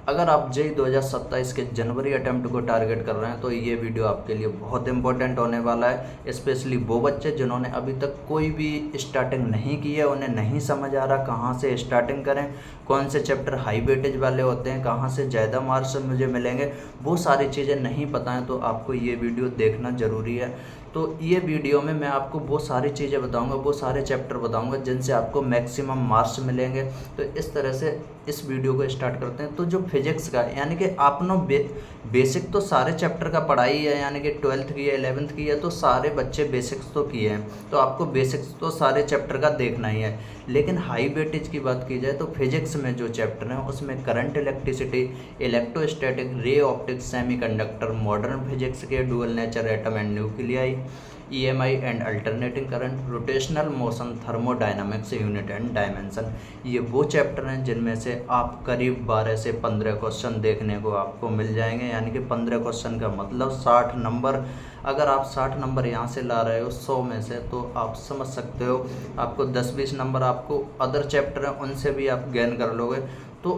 अगर आप जेईई 2027 के जनवरी अटेम्प्ट को टारगेट कर रहे हैं तो ये वीडियो आपके लिए बहुत इंपॉर्टेंट होने वाला है। स्पेशली वो बच्चे जिन्होंने अभी तक कोई भी स्टार्टिंग नहीं की है, उन्हें नहीं समझ आ रहा कहाँ से स्टार्टिंग करें, कौन से चैप्टर हाई वेटेज वाले होते हैं, कहाँ से ज़्यादा मार्क्स मुझे मिलेंगे, वो सारी चीज़ें नहीं पता हैं तो आपको ये वीडियो देखना ज़रूरी है। तो ये वीडियो में मैं आपको वो सारी चीज़ें बताऊंगा, वो सारे चैप्टर बताऊंगा जिनसे आपको मैक्सिमम मार्क्स मिलेंगे। तो इस तरह से इस वीडियो को स्टार्ट करते हैं। तो जो फिजिक्स का यानी कि आपने बेसिक तो सारे चैप्टर का पढ़ाई है, यानी कि 12th की है 11th की है तो सारे बच्चे बेसिक्स तो किए हैं, तो आपको बेसिक्स तो सारे चैप्टर का देखना ही है। लेकिन हाई वेटेज की बात की जाए तो फिजिक्स में जो चैप्टर हैं उसमें current electricity, electrostatic, ray optics, semiconductor, modern physics के dual nature, atom and nuclei, EMI and alternating current, rotational motion, thermodynamics, unit and dimension, ये वो चैप्टर हैं जिनमें से आप करीब 12 से 15 क्वेश्चन देखने को आपको मिल जाएंगे। यानी कि 15 क्वेश्चन का मतलब 60 नंबर। अगर आप 60 नंबर यहाँ से ला रहे हो 100 में से, तो आप समझ सकते हो आपको 10-20 नंबर आपको अदर चैप्टर हैं उनसे भी आप गेन कर लोगे। तो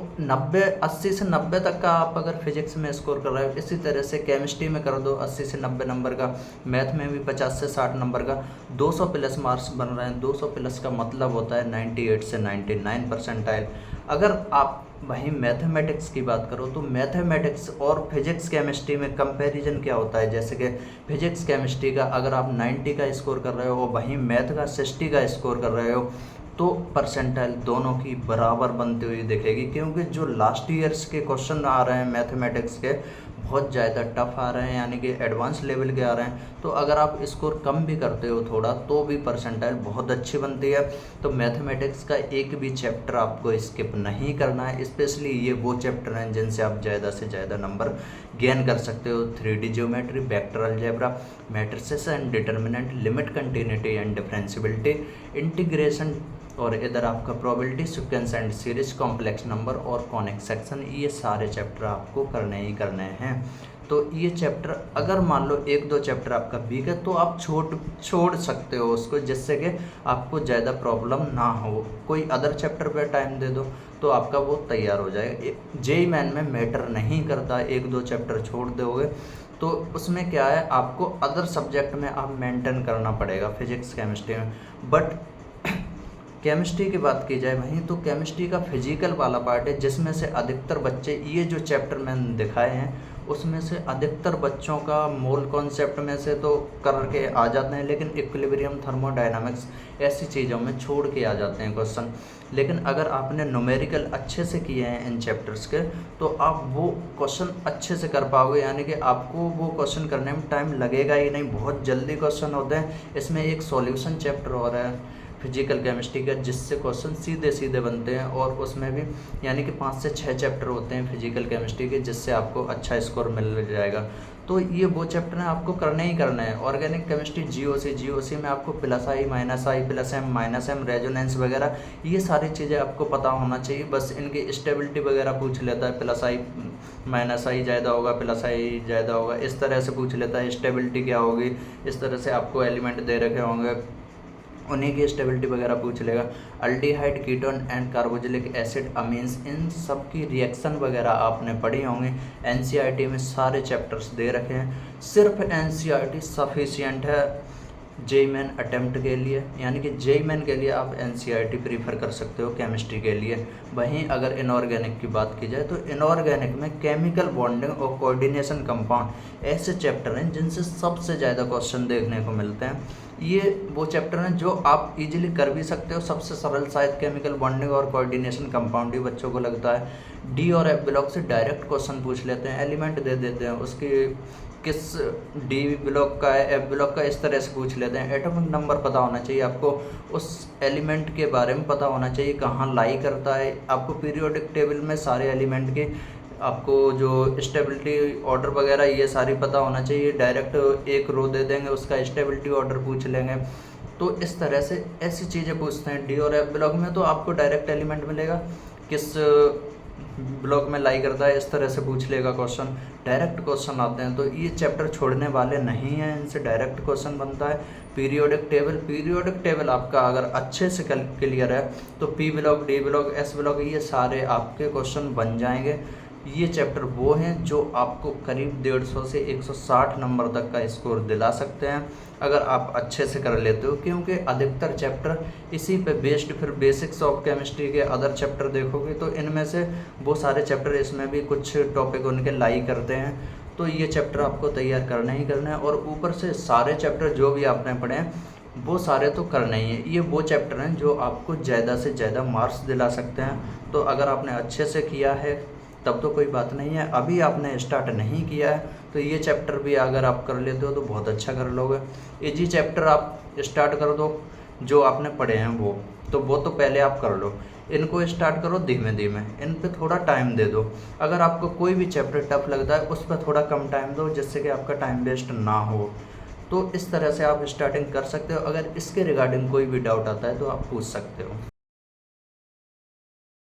80 से 90 तक का आप अगर फिजिक्स में स्कोर कर रहे हो, इसी तरह से केमिस्ट्री में कर दो 80 से 90 नंबर का, मैथ में भी 50 से 60 नंबर का, 200 प्लस मार्क्स बन रहे हैं। 200 प्लस का मतलब होता है 98 से 99 परसेंटाइल। अगर आप वहीं मैथमेटिक्स की बात करो तो मैथमेटिक्स और फिजिक्स केमिस्ट्री में कंपैरिजन क्या होता है, जैसे कि फिजिक्स केमिस्ट्री का अगर आप 90 का स्कोर कर रहे हो, वहीं मैथ का 60 का स्कोर कर रहे हो, तो परसेंटाइल दोनों की बराबर बनती हुई दिखेगी। क्योंकि जो लास्ट ईयर्स के क्वेश्चन आ रहे हैं मैथमेटिक्स के बहुत ज़्यादा टफ आ रहे हैं, यानी कि एडवांस लेवल के आ रहे हैं। तो अगर आप स्कोर कम भी करते हो थोड़ा तो भी परसेंटाइल बहुत अच्छी बनती है। तो मैथमेटिक्स का एक भी चैप्टर आपको स्किप नहीं करना है। स्पेशली ये वो चैप्टर हैं जिनसे आप ज़्यादा से ज़्यादा नंबर गेन कर सकते हो। 3D geometry, vector algebra, matrices and determinant, limit, continuity and differentiability, integration, और इधर आपका probability, sequence and series, complex number और कॉनिक सेक्शन, ये सारे चैप्टर आपको करने ही करने हैं। तो ये चैप्टर अगर मान लो 1-2 चैप्टर आपका वीक है तो आप छोड़ सकते हो उसको, जिससे कि आपको ज़्यादा प्रॉब्लम ना हो। कोई अदर चैप्टर पे टाइम दे दो तो आपका वो तैयार हो जाएगा। जेईई मेन में मैटर नहीं करता 1-2 चैप्टर छोड़ दोगे तो उसमें क्या है, आपको अदर सब्जेक्ट में आप मेंटेन करना पड़ेगा फिजिक्स केमिस्ट्री में। बट केमिस्ट्री की बात की जाए वहीं तो केमिस्ट्री का फिजिकल वाला पार्ट है जिसमें से अधिकतर बच्चे ये जो चैप्टर मैंने दिखाए हैं उसमें से अधिकतर बच्चों का मोल कॉन्सेप्ट में से तो करके आ जाते हैं, लेकिन इक्विलिब्रियम, थर्मोडायनामिक्स ऐसी चीज़ों में छोड़ के आ जाते हैं क्वेश्चन। लेकिन अगर आपने न्यूमेरिकल अच्छे से किए हैं इन चैप्टर्स के तो आप वो क्वेश्चन अच्छे से कर पाओगे, यानी कि आपको वो क्वेश्चन करने में टाइम लगेगा ही नहीं, बहुत जल्दी क्वेश्चन होते हैं। इसमें एक सॉल्यूशन चैप्टर हो रहा है फिजिकल केमिस्ट्री का जिससे क्वेश्चन सीधे सीधे बनते हैं, और उसमें भी यानी कि 5 से 6 चैप्टर होते हैं फिजिकल केमिस्ट्री के जिससे आपको अच्छा स्कोर मिल जाएगा। तो ये वो चैप्टर हैं आपको करने ही करना है। ऑर्गेनिक केमिस्ट्री, जीओसी में आपको प्लस आई, प्लस एम, रेजोनेंस वगैरह ये सारी चीज़ें आपको पता होना चाहिए। बस इनकी स्टेबिलिटी वगैरह पूछ लेता है, प्लस आई ज़्यादा होगा, प्लस आई ज़्यादा होगा, इस तरह से पूछ लेता है। स्टेबिलिटी क्या होगी, इस तरह से आपको एलिमेंट दे रखे होंगे, उन्हीं की स्टेबिलिटी वगैरह पूछ लेगा। Aldehyde, ketone and carboxylic acid, amines, इन सब की रिएक्शन वगैरह आपने पढ़ी होंगी। एनसीईआरटी में सारे चैप्टर्स दे रखे हैं। सिर्फ एनसीईआरटी सफिशिएंट है जेईई मेन अटेम्प्ट के लिए, यानी कि जेईई मेन के लिए आप एनसीईआरटी प्रीफर कर सकते हो केमिस्ट्री के लिए। वहीं अगर इनऑर्गेनिक की बात की जाए तो इनऑर्गेनिक में केमिकल बॉन्डिंग और कोऑर्डिनेशन कंपाउंड ऐसे चैप्टर हैं जिनसे सबसे ज़्यादा क्वेश्चन देखने को मिलते हैं। ये वो चैप्टर हैं जो आप इजीली कर भी सकते हो। सबसे सरल शायद केमिकल बॉन्डिंग और कोऑर्डिनेशन कंपाउंड ही बच्चों को लगता है। डी और एफ ब्लॉक से डायरेक्ट क्वेश्चन पूछ लेते हैं, एलिमेंट दे देते हैं, उसकी किस डी ब्लॉक का है, एफ ब्लॉक का, इस तरह से पूछ लेते हैं। एटॉमिक नंबर पता होना चाहिए आपको, उस एलिमेंट के बारे में पता होना चाहिए कहाँ लाई करता है। आपको पीरियोडिक टेबल में सारे एलिमेंट के आपको जो स्टेबिलिटी ऑर्डर वगैरह ये सारी पता होना चाहिए। डायरेक्ट एक रो दे देंगे, उसका स्टेबिलिटी ऑर्डर पूछ लेंगे। तो इस तरह से ऐसी चीज़ें पूछते हैं। डी और एफ ब्लॉक में तो आपको डायरेक्ट एलिमेंट मिलेगा, किस ब्लॉक में लाई करता है, इस तरह से पूछ लेगा क्वेश्चन। डायरेक्ट क्वेश्चन आते हैं तो ये चैप्टर छोड़ने वाले नहीं हैं, इनसे डायरेक्ट क्वेश्चन बनता है। पीरियोडिक टेबल आपका अगर अच्छे से क्लियर है तो P block, D block, S block ये सारे आपके क्वेश्चन बन जाएंगे। ये चैप्टर वो हैं जो आपको करीब 150 से 160 नंबर तक का स्कोर दिला सकते हैं अगर आप अच्छे से कर लेते हो, क्योंकि अधिकतर चैप्टर इसी पे बेस्ड, फिर बेसिक्स ऑफ केमिस्ट्री के अदर चैप्टर देखोगे तो इनमें से वो सारे चैप्टर, इसमें भी कुछ टॉपिक उनके लाई करते हैं, तो ये चैप्टर आपको तैयार करना ही करना है। और ऊपर से सारे चैप्टर जो भी आपने पढ़े हैं वो सारे तो करना ही है। ये वो चैप्टर हैं जो आपको ज़्यादा से ज़्यादा मार्क्स दिला सकते हैं। तो अगर आपने अच्छे से किया है तब तो कोई बात नहीं है, अभी आपने स्टार्ट नहीं किया है तो ये चैप्टर भी अगर आप कर लेते हो तो बहुत अच्छा कर लोगे। इजी चैप्टर आप स्टार्ट कर दो जो आपने पढ़े हैं वो तो पहले आप कर लो। इनको स्टार्ट करो धीमे धीमे, इन पे थोड़ा टाइम दे दो। अगर आपको कोई भी चैप्टर टफ लगता है उस पर थोड़ा कम टाइम दो, जिससे कि आपका टाइम वेस्ट ना हो। तो इस तरह से आप स्टार्टिंग कर सकते हो। अगर इसके रिगार्डिंग कोई भी डाउट आता है तो आप पूछ सकते हो।